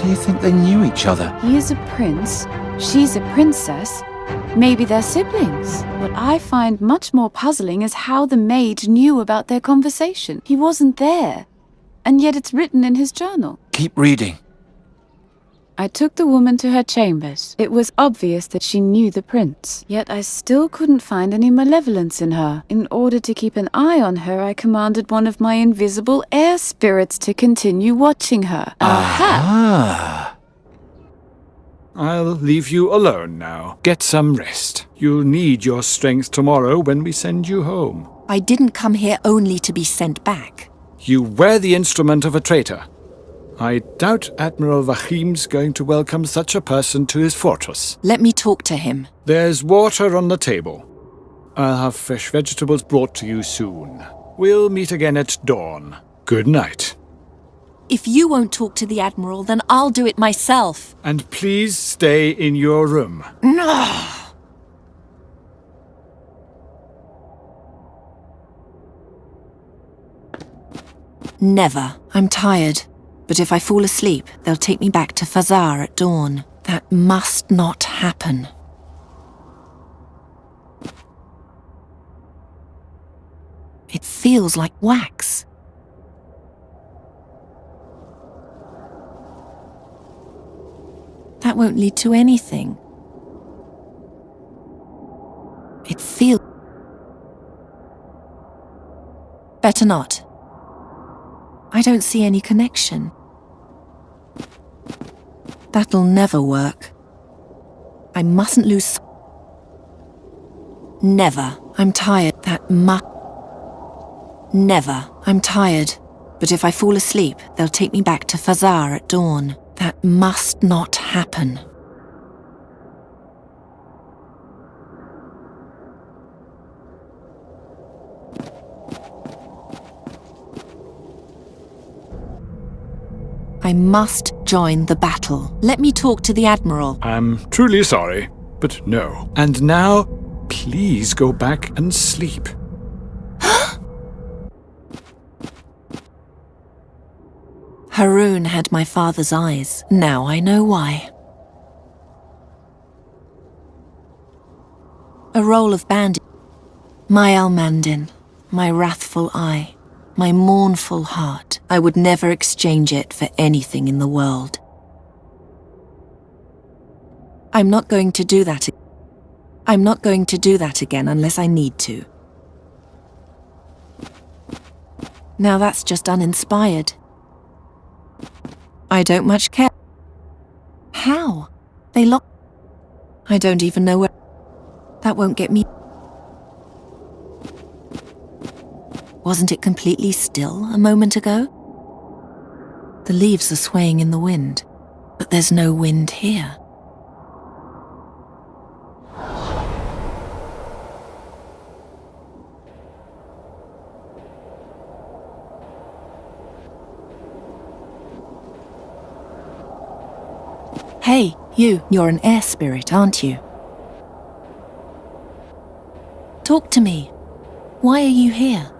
do you think they knew each other? He is a prince, she's a princess. Maybe they're siblings. What I find much more puzzling is how the maid knew about their conversation. He wasn't there, and yet it's written in his journal. Keep reading. I took the woman to her chambers. It was obvious that she knew the prince, yet I still couldn't find any malevolence in her. In order to keep an eye on her, I commanded one of my invisible air spirits to continue watching her. Aha! I'll leave you alone now. Get some rest. You'll need your strength tomorrow when we send you home. I didn't come here only to be sent back. You were the instrument of a traitor. I doubt Admiral Vahim's going to welcome such a person to his fortress. Let me talk to him. There's water on the table. I'll have fresh vegetables brought to you soon. We'll meet again at dawn. Good night. If you won't talk to the Admiral, then I'll do it myself. And please stay in your room. No. Never. I'm tired. But if I fall asleep, they'll take me back to Fazar at dawn. That must not happen. It feels like wax. That won't lead to anything. It feels... Better not. I don't see any connection. That'll never work. I mustn't lose... Never. I'm tired. Never. I'm tired. But if I fall asleep, they'll take me back to Fazar at dawn. That must not happen. I must join the battle. Let me talk to the Admiral. I'm truly sorry, but no. And now, please go back and sleep. Haroun had my father's eyes. Now I know why. A roll of bandage. My Almandin, my wrathful eye, my mournful heart. I would never exchange it for anything in the world. I'm not going to do that. I'm not going to do that again unless I need to. Now that's just uninspired. I don't much care. How? They lock... I don't even know where... That won't get me... Wasn't it completely still a moment ago? The leaves are swaying in the wind, but there's no wind here. Hey, you're an air spirit, aren't you? Talk to me. Why are you here?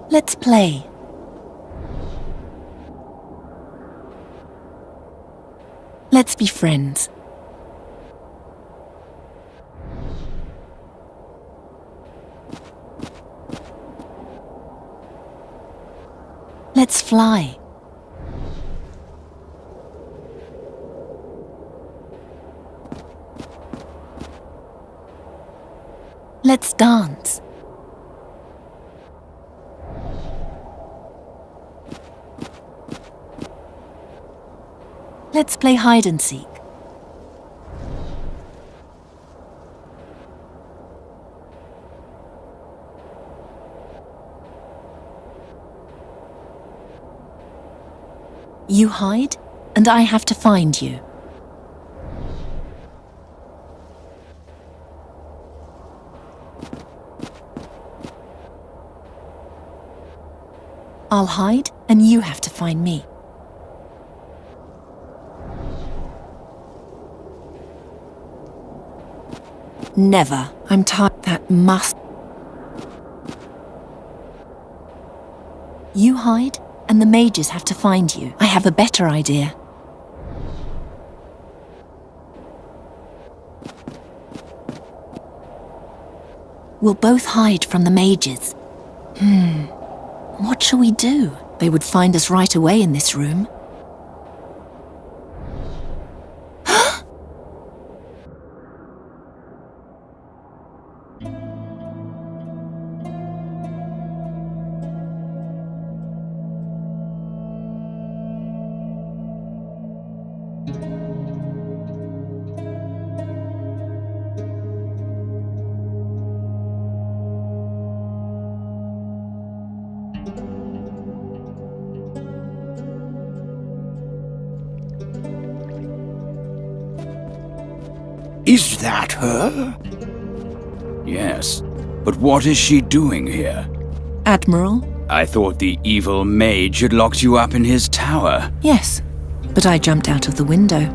Let's play. Let's be friends. Let's fly. Let's dance. Let's play hide and seek. You hide, and I have to find you. I'll hide, and you have to find me. Never. I'm tired. That must... You hide, and the mages have to find you. I have a better idea. We'll both hide from the mages. What shall we do? They would find us right away in this room. Is that her? Yes. But what is she doing here? Admiral? I thought the evil mage had locked you up in his tower. Yes, but I jumped out of the window.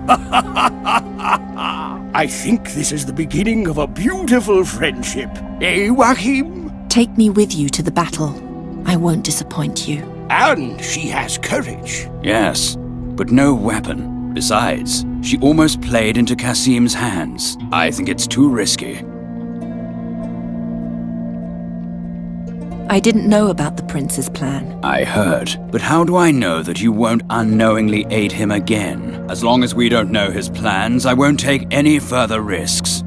I think this is the beginning of a beautiful friendship. Eh, Joachim? Take me with you to the battle. I won't disappoint you. And she has courage. Yes, but no weapon. Besides, she almost played into Kasim's hands. I think it's too risky. I didn't know about the prince's plan. I heard. But how do I know that you won't unknowingly aid him again? As long as we don't know his plans, I won't take any further risks.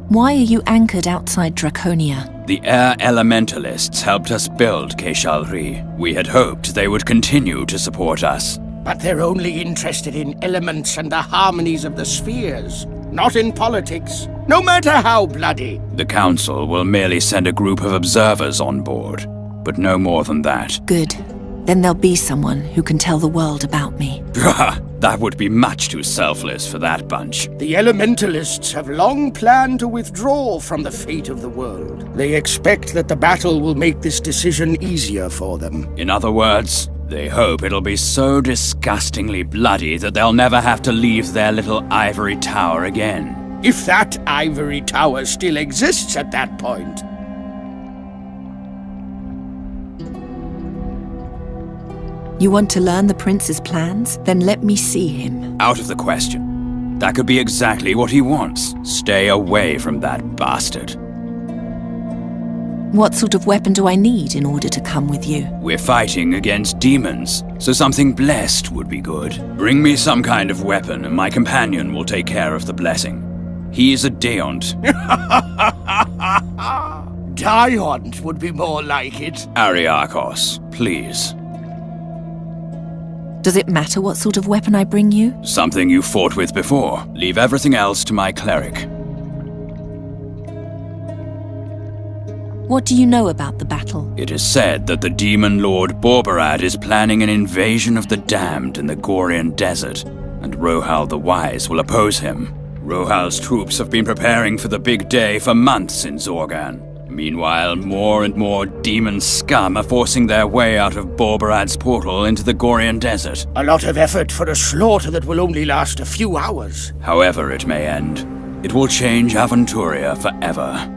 Why are you anchored outside Draconia? The air elementalists helped us build Keshalri. We had hoped they would continue to support us. But they're only interested in elements and the harmonies of the spheres, not in politics, no matter how bloody. The Council will merely send a group of observers on board, but no more than that. Good. Then there'll be someone who can tell the world about me. That would be much too selfless for that bunch. The elementalists have long planned to withdraw from the fate of the world. They expect that the battle will make this decision easier for them. In other words, they hope it'll be so disgustingly bloody that they'll never have to leave their little ivory tower again. If that ivory tower still exists at that point. You want to learn the prince's plans? Then let me see him. Out of the question. That could be exactly what he wants. Stay away from that bastard. What sort of weapon do I need in order to come with you? We're fighting against demons, so something blessed would be good. Bring me some kind of weapon and my companion will take care of the blessing. He's a Deont. Diont would be more like it. Ariakos, please. Does it matter what sort of weapon I bring you? Something you fought with before. Leave everything else to my cleric. What do you know about the battle? It is said that the demon lord Borbarad is planning an invasion of the damned in the Gorian desert, and Rohal the Wise will oppose him. Rohal's troops have been preparing for the big day for months in Zorgan. Meanwhile, more and more demon scum are forcing their way out of Borbarad's portal into the Gorian desert. A lot of effort for a slaughter that will only last a few hours. However it may end, it will change Aventuria forever.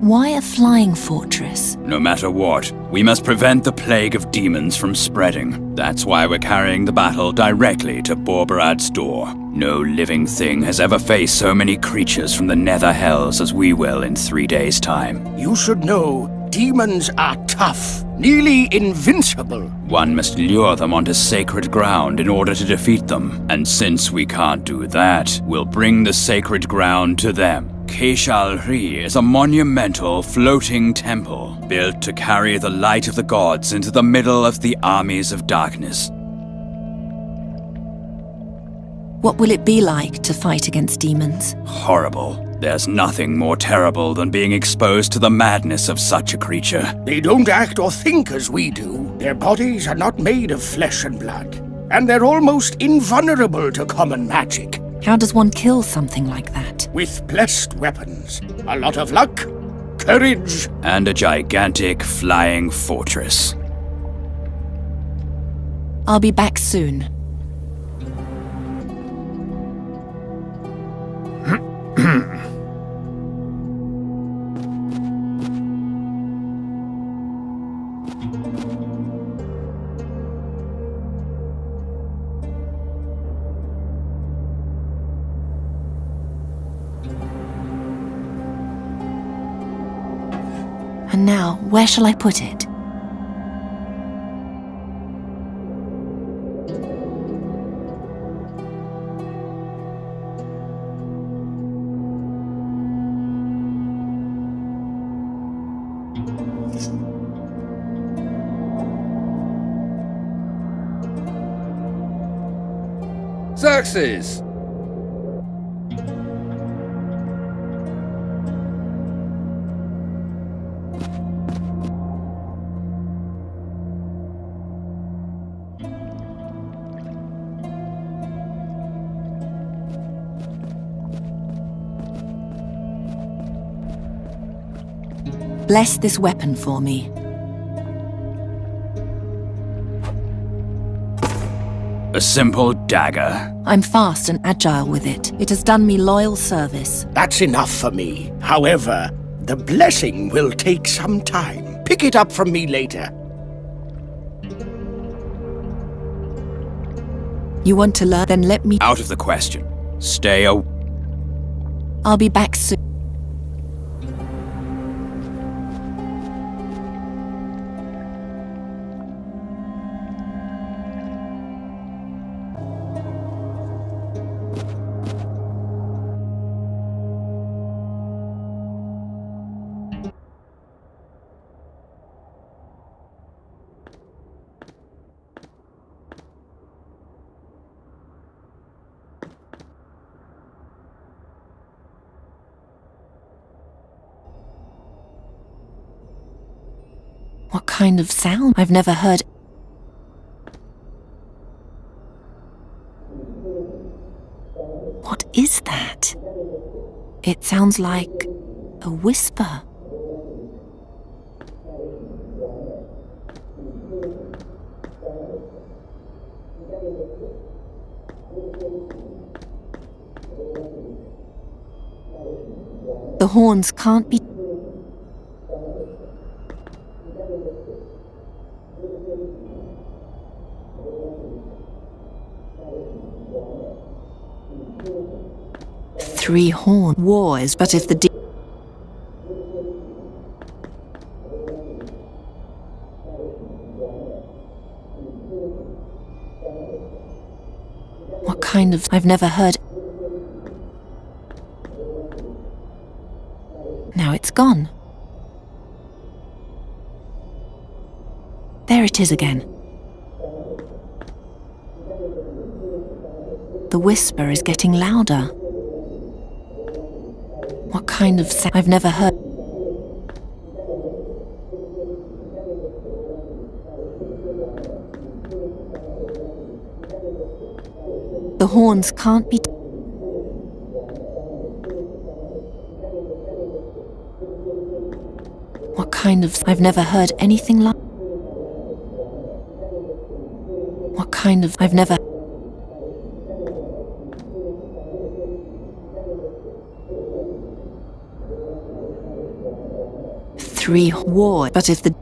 Why a flying fortress? No matter what, we must prevent the plague of demons from spreading. That's why we're carrying the battle directly to Borbarad's door. No living thing has ever faced so many creatures from the nether hells as we will in 3 days' time. You should know, demons are tough, nearly invincible. One must lure them onto sacred ground in order to defeat them. And since we can't do that, we'll bring the sacred ground to them. Keshalri is a monumental floating temple built to carry the light of the gods into the middle of the armies of darkness. What will it be like to fight against demons? Horrible. There's nothing more terrible than being exposed to the madness of such a creature. They don't act or think as we do. Their bodies are not made of flesh and blood, and they're almost invulnerable to common magic. How does one kill something like that? With blessed weapons, a lot of luck, courage, and a gigantic flying fortress. I'll be back soon. And now, where shall I put it? Xerxes! Bless this weapon for me. A simple dagger. I'm fast and agile with it. It has done me loyal service. That's enough for me. However, the blessing will take some time. Pick it up from me later. You want to learn? Then let me... Out of the question. Stay away. I'll be back soon. What kind of sound? I've never heard. What is that? It sounds like a whisper. The horns can't be... Three horn wars, but if the what kind of... I've never heard... Now it's gone. There it is again. The whisper is getting louder. What kind of sound? I've never heard. The horns can't be... What kind of... I've never heard anything like... What kind of... I've never... Three war, but if the...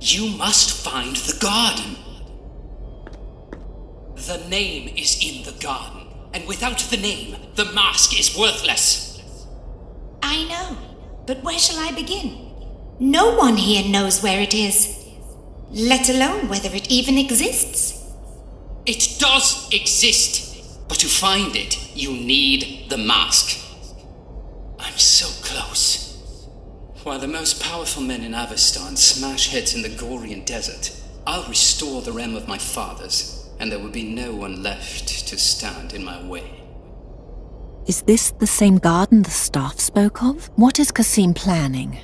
You must find the garden. The name is in the garden, and without the name, the mask is worthless. I know, but where shall I begin? No one here knows where it is, let alone whether it even exists. It does exist, but to find it, you need the mask. I'm so close. While the most powerful men in Avestan smash heads in the Gorian desert, I'll restore the realm of my fathers, and there will be no one left to stand in my way. Is this the same garden the staff spoke of? What is Kasim planning?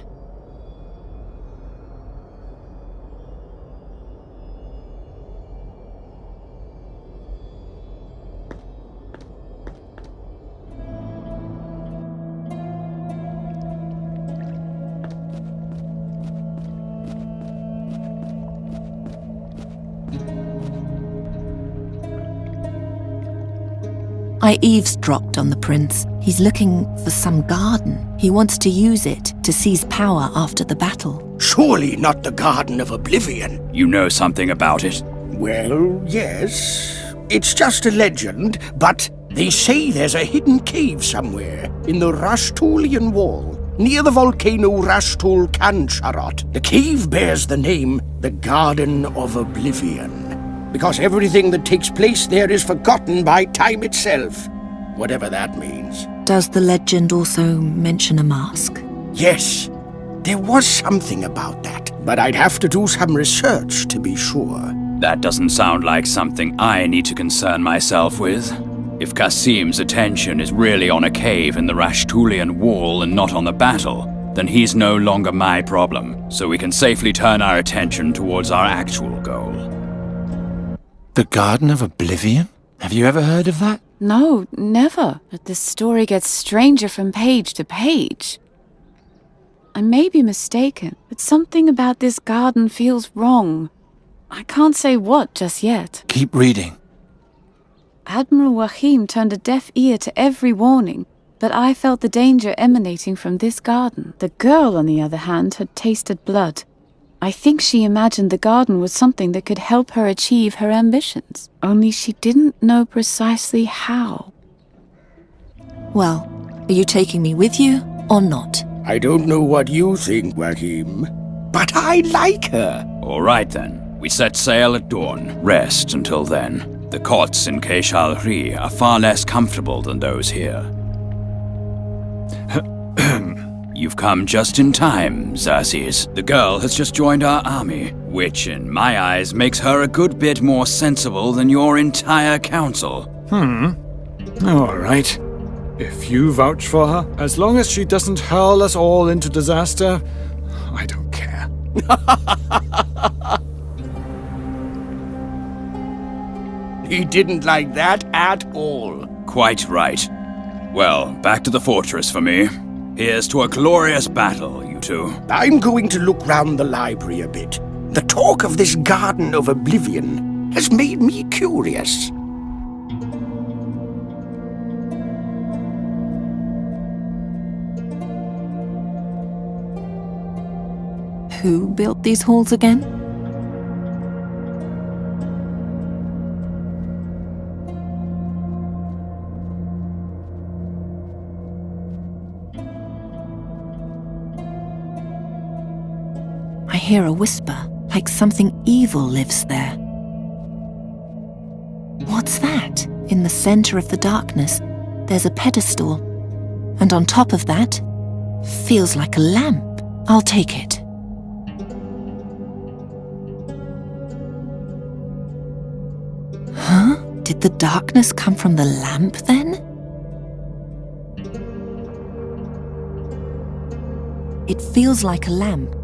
I eavesdropped on the prince. He's looking for some garden. He wants to use it to seize power after the battle. Surely not the Garden of Oblivion. You know something about it? Well, yes. It's just a legend, but they say there's a hidden cave somewhere in the Rashtulian Wall, near the volcano Rashtul Kancharot. The cave bears the name the Garden of Oblivion, because everything that takes place there is forgotten by time itself, whatever that means. Does the legend also mention a mask? Yes, there was something about that, but I'd have to do some research to be sure. That doesn't sound like something I need to concern myself with. If Kasim's attention is really on a cave in the Rashtulian Wall and not on the battle, then he's no longer my problem, so we can safely turn our attention towards our actual goal. The Garden of Oblivion? Have you ever heard of that? No, never. But the story gets stranger from page to page. I may be mistaken, but something about this garden feels wrong. I can't say what just yet. Keep reading. Admiral Wahim turned a deaf ear to every warning, but I felt the danger emanating from this garden. The girl, on the other hand, had tasted blood. I think she imagined the garden was something that could help her achieve her ambitions, only she didn't know precisely how. Well, are you taking me with you or not? I don't know what you think, Wahim, but I like her. All right then. We set sail at dawn. Rest until then. The cots in Keishalri are far less comfortable than those here. You've come just in time, Xerxes. The girl has just joined our army, which in my eyes makes her a good bit more sensible than your entire council. All right. If you vouch for her, as long as she doesn't hurl us all into disaster, I don't care. He didn't like that at all. Quite right. Well, back to the fortress for me. Here's to a glorious battle, you two. I'm going to look round the library a bit. The talk of this Garden of Oblivion has made me curious. Who built these halls again? I hear a whisper, like something evil lives there. What's that? In the center of the darkness, there's a pedestal. And on top of that, feels like a lamp. I'll take it. Huh? Did the darkness come from the lamp then? It feels like a lamp.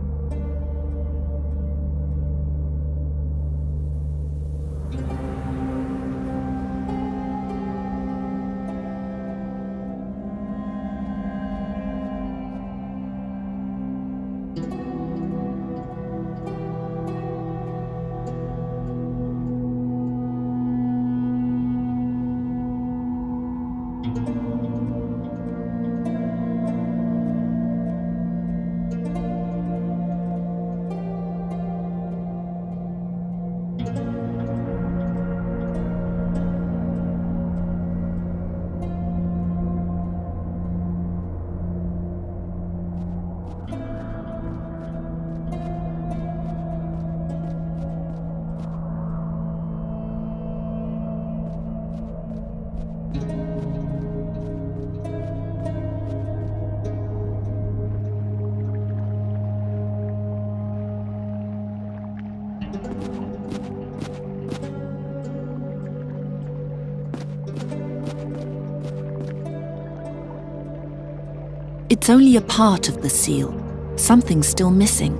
It's only a part of the seal. Something's still missing.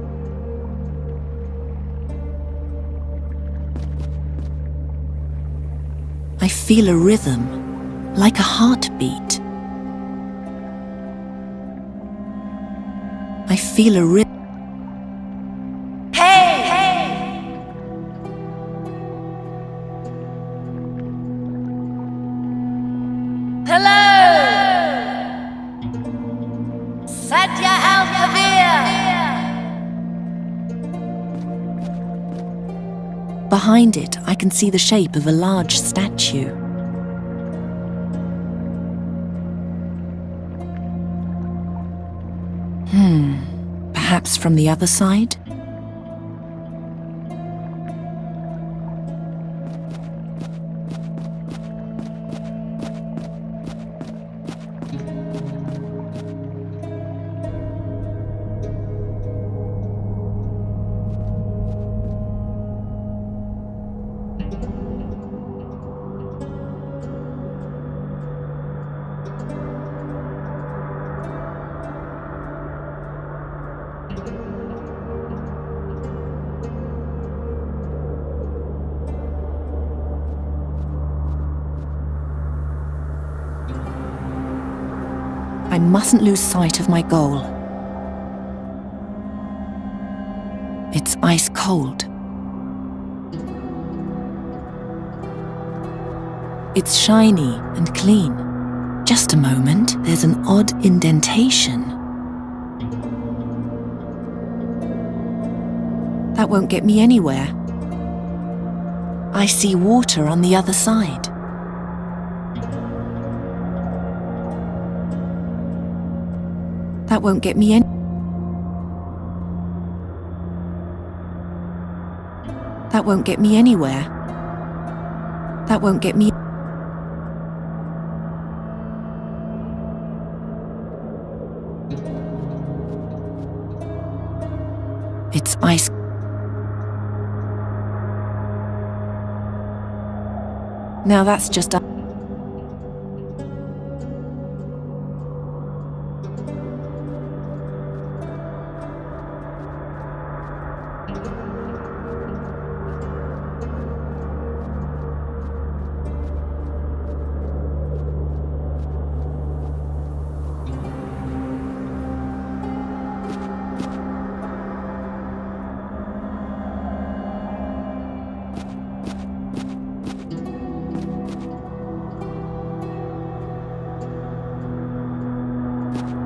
I feel a rhythm, like a heartbeat. I feel a rhythm. Hello! Satya Al-Kabir! Behind it, I can see the shape of a large statue. Perhaps from the other side? I mustn't lose sight of my goal. It's ice cold. It's shiny and clean. Just a moment, there's an odd indentation. That won't get me anywhere. I see water on the other side. That won't get me That won't get me anywhere. That won't get me. It's ice. Now that's just a...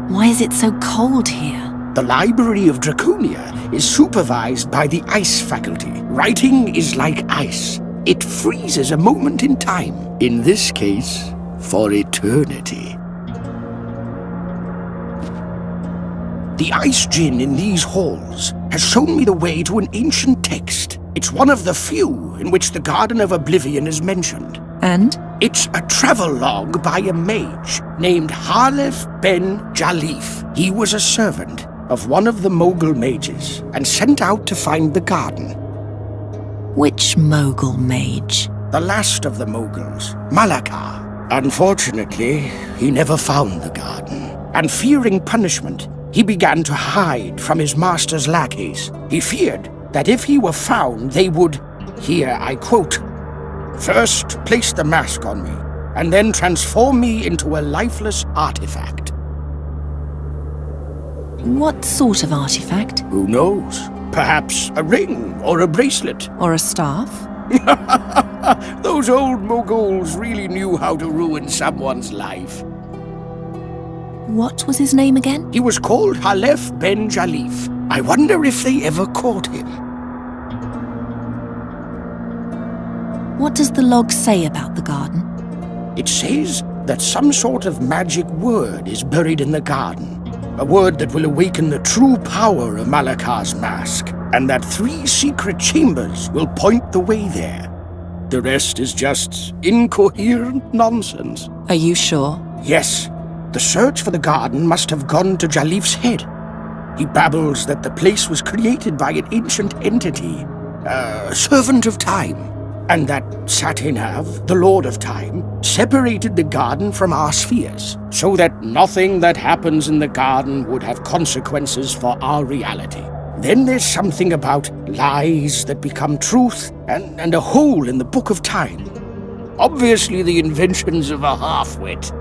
Why is it so cold here? The Library of Draconia is supervised by the Ice Faculty. Writing is like ice. It freezes a moment in time. In this case, for eternity. The Ice Djinn in these halls has shown me the way to an ancient text. It's one of the few in which the Garden of Oblivion is mentioned. And? It's a travelogue by a mage named Halef ben Jalif. He was a servant of one of the Mogul mages and sent out to find the garden. Which Mogul mage? The last of the Moguls, Malakar. Unfortunately, he never found the garden, and fearing punishment, he began to hide from his master's lackeys. He feared that if he were found, they would, here I quote, "First place the mask on me, and then transform me into a lifeless artifact." What sort of artifact? Who knows? Perhaps a ring or a bracelet. Or a staff? Those old Moguls really knew how to ruin someone's life. What was his name again? He was called Halef ben Jalif. I wonder if they ever caught him. What does the log say about the garden? It says that some sort of magic word is buried in the garden. A word that will awaken the true power of Malakar's mask, and that 3 secret chambers will point the way there. The rest is just incoherent nonsense. Are you sure? Yes. The search for the garden must have gone to Jalif's head. He babbles that the place was created by an ancient entity, a servant of time, and that Satinav, the Lord of Time, separated the garden from our spheres, so that nothing that happens in the garden would have consequences for our reality. Then there's something about lies that become truth, and a hole in the Book of Time. Obviously the inventions of a half-wit.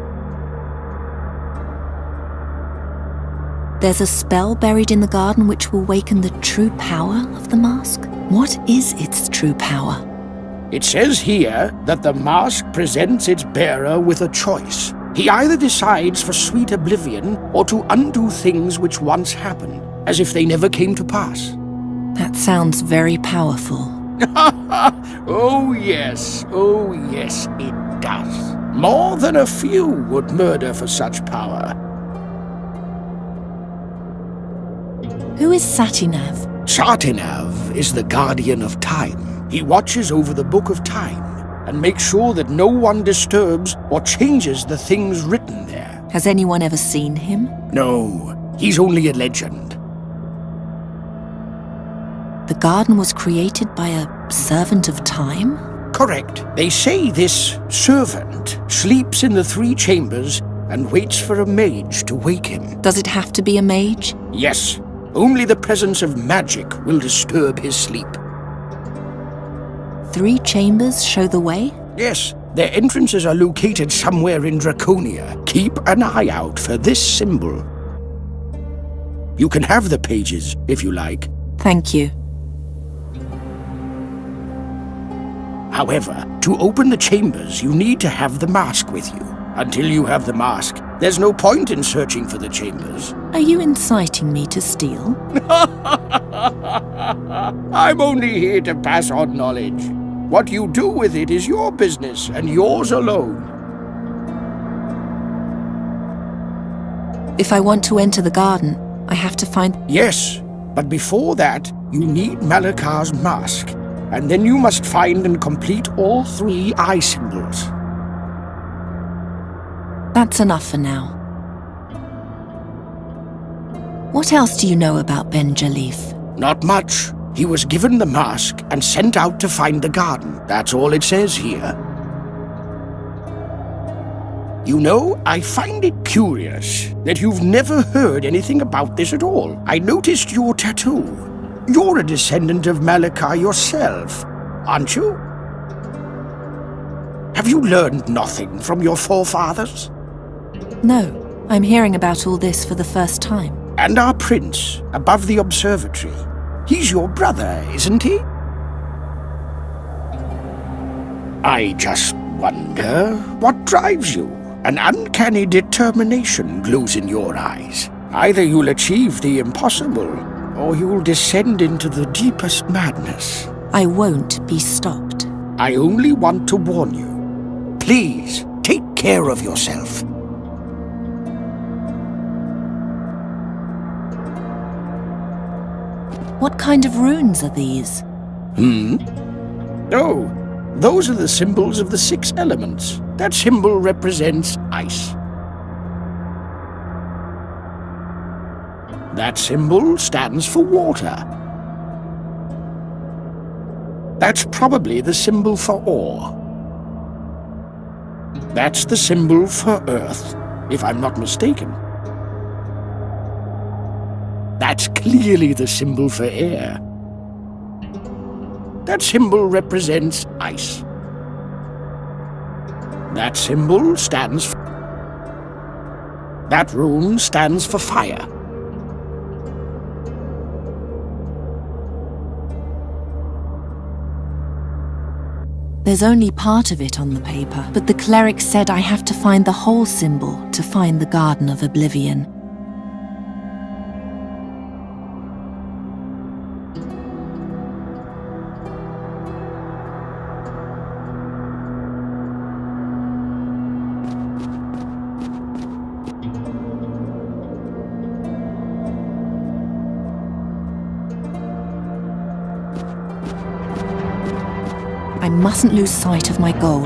There's a spell buried in the garden which will waken the true power of the mask? What is its true power? It says here that the mask presents its bearer with a choice. He either decides for sweet oblivion or to undo things which once happened, as if they never came to pass. That sounds very powerful. Oh yes, it does. More than a few would murder for such power. Who is Satinav? Satinav is the guardian of time. He watches over the Book of Time and makes sure that no one disturbs or changes the things written there. Has anyone ever seen him? No, he's only a legend. The garden was created by a servant of time? Correct. They say this servant sleeps in the 3 chambers and waits for a mage to wake him. Does it have to be a mage? Yes. Only the presence of magic will disturb his sleep. 3 chambers show the way? Yes. Their entrances are located somewhere in Draconia. Keep an eye out for this symbol. You can have the pages, if you like. Thank you. However, to open the chambers, you need to have the mask with you. Until you have the mask, there's no point in searching for the chambers. Are you inciting me to steal? I'm only here to pass on knowledge. What you do with it is your business, and yours alone. If I want to enter the garden, I have to find... Yes, but before that, you need Malakar's mask. And then you must find and complete all 3 eye symbols. That's enough for now. What else do you know about Ben Jalif? Not much. He was given the mask and sent out to find the garden. That's all it says here. You know, I find it curious that you've never heard anything about this at all. I noticed your tattoo. You're a descendant of Malakar yourself, aren't you? Have you learned nothing from your forefathers? No, I'm hearing about all this for the first time. And our prince, above the observatory. He's your brother, isn't he? I just wonder what drives you. An uncanny determination glows in your eyes. Either you'll achieve the impossible, or you'll descend into the deepest madness. I won't be stopped. I only want to warn you. Please, take care of yourself. What kind of runes are these? Oh, those are the symbols of the 6 elements. That symbol represents ice. That symbol stands for water. That's probably the symbol for ore. That's the symbol for earth, if I'm not mistaken. That's clearly the symbol for air. That symbol represents ice. That symbol stands for... That rune stands for fire. There's only part of it on the paper, but the cleric said I have to find the whole symbol to find the Garden of Oblivion. I mustn't lose sight of my goal.